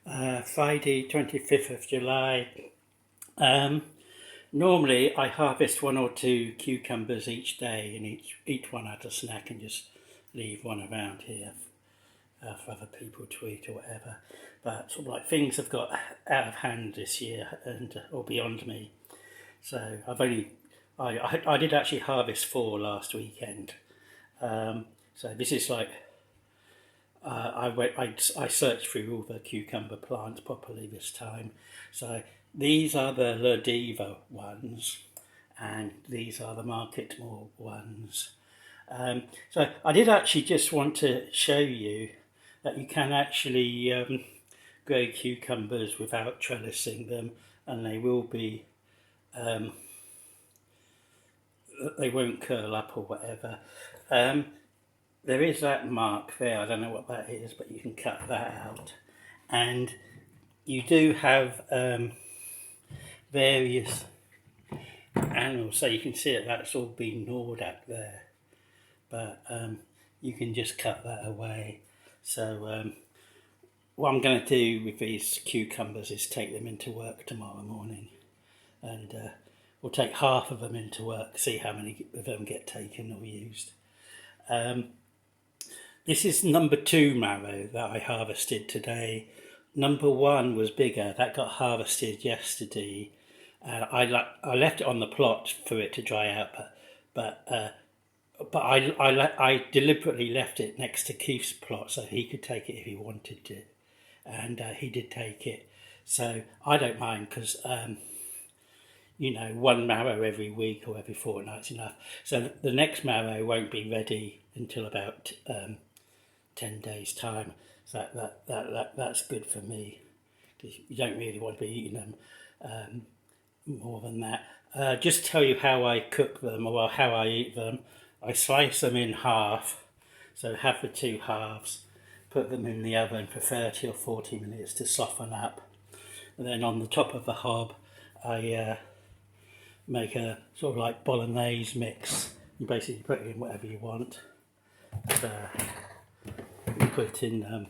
Friday 25th of July. Normally I harvest one or two cucumbers each day, and each one had a snack, and just leave one around here for other people to eat or whatever. But sort of like things have got out of hand this year and or beyond me. So I did actually harvest 4 last weekend. So this is like I searched through all the cucumber plants properly this time. So these are the La Diva ones, and these are the Marketmore ones. So I did actually just want to show you that you can actually grow cucumbers without trellising them, and they will be they won't curl up or whatever. There is that mark there, I don't know what that is, but you can cut that out. And you do have various animals, so you can see that that's all been gnawed at there. But you can just cut that away. So what I'm going to do with these cucumbers is take them into work tomorrow morning. And we'll take half of them into work, see how many of them get taken or used. This is number 2 marrow that I harvested today. Number 1 was bigger, that got harvested yesterday. I left it on the plot for it to dry out, but I deliberately left it next to Keith's plot so he could take it if he wanted to, and he did take it. So I don't mind, because one marrow every week or every fortnight's enough. So the next marrow won't be ready until about 10 days time. So that's good for me, because you don't really want to be eating them more than that. Just tell you how I cook them, or how I eat them. I slice them in half, so have the 2 halves, put them in the oven for 30 or 40 minutes to soften up, and then on the top of the hob I make a sort of like bolognese mix. You basically put in whatever you want. You put in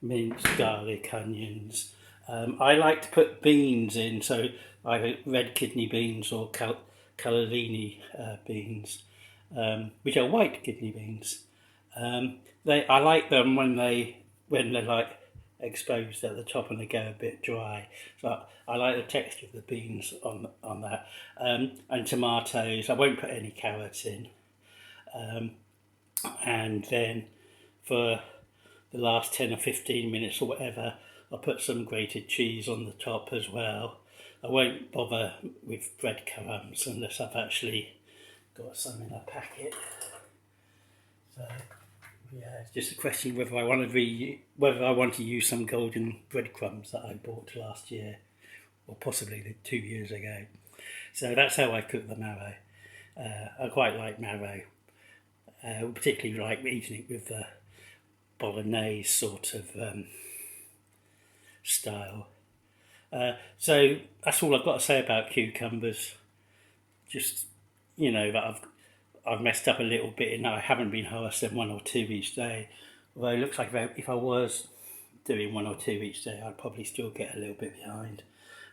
minced garlic, onions. I like to put beans in, so either red kidney beans or cannellini beans, which are white kidney beans. I like them when they're like exposed at the top and they go a bit dry. So I like the texture of the beans on that. And tomatoes. I won't put any carrots in. And then for the last 10 or 15 minutes or whatever, I'll put some grated cheese on the top as well. I won't bother with breadcrumbs unless I've actually got some in a packet. So yeah, it's just a question whether I want to use some golden breadcrumbs that I bought last year, or possibly 2 years ago. So that's how I cook the marrow. I quite like marrow. Particularly like eating it with the bolognese sort of style. So that's all I've got to say about cucumbers. Just, that I've messed up a little bit in that I haven't been harvesting 1 or 2 each day. Although it looks like if I was doing 1 or 2 each day, I'd probably still get a little bit behind.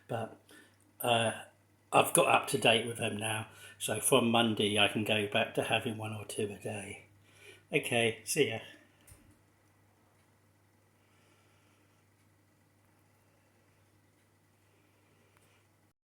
But I've got up to date with them now. So from Monday I can go back to having 1 or 2 a day. Okay, see ya.